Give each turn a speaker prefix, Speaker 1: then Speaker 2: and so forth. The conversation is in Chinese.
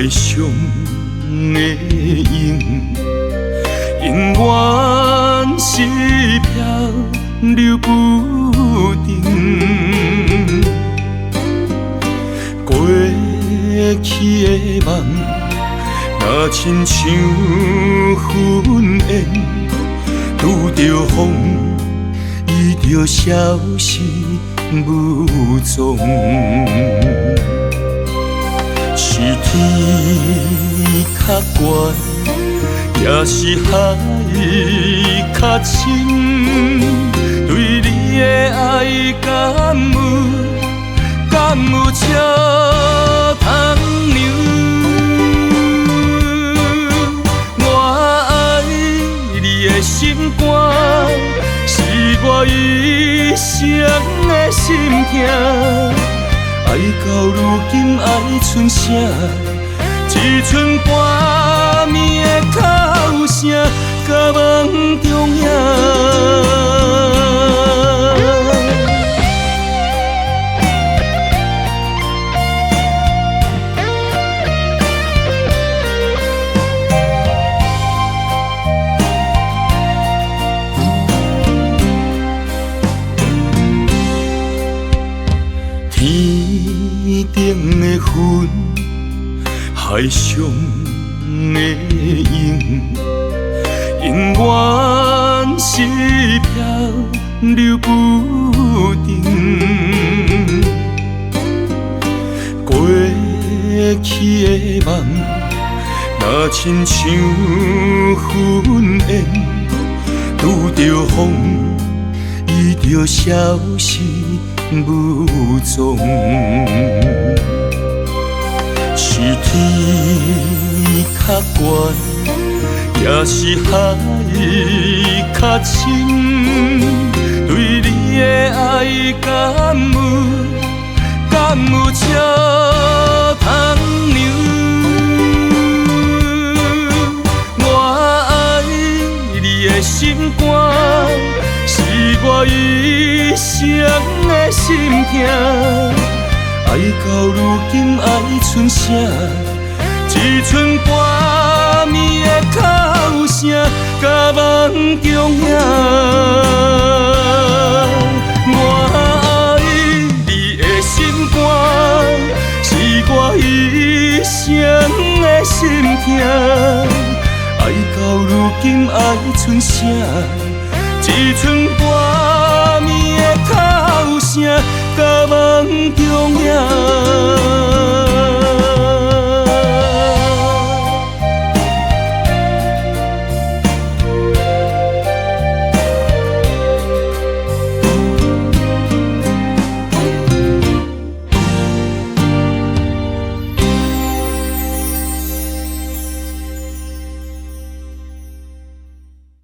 Speaker 1: 海上的影，永远是漂流不定。过去的梦，若亲像云烟，拄着风，伊就消失无踪。是天较悬，也是海较深，对你的爱敢有笑通量？我爱你的心肝，是我一生的心痛。爱到如今爱剩啥？一寸半暝的哭声，甲梦中影。天顶的云，海上的影，永远是漂流不定。过去的梦，若亲像云烟，拄着风，伊就消失无踪。是天较悬，也是海较深，对你的爱敢有笑通量？我爱你的心肝，是我一生的心痛。爱到如今爱剩啥？一寸半暝的哭声，甲梦中影。我爱你的心肝，是我一生的心痛。爱到如今爱剩啥？一寸半暝的哭声，甲梦中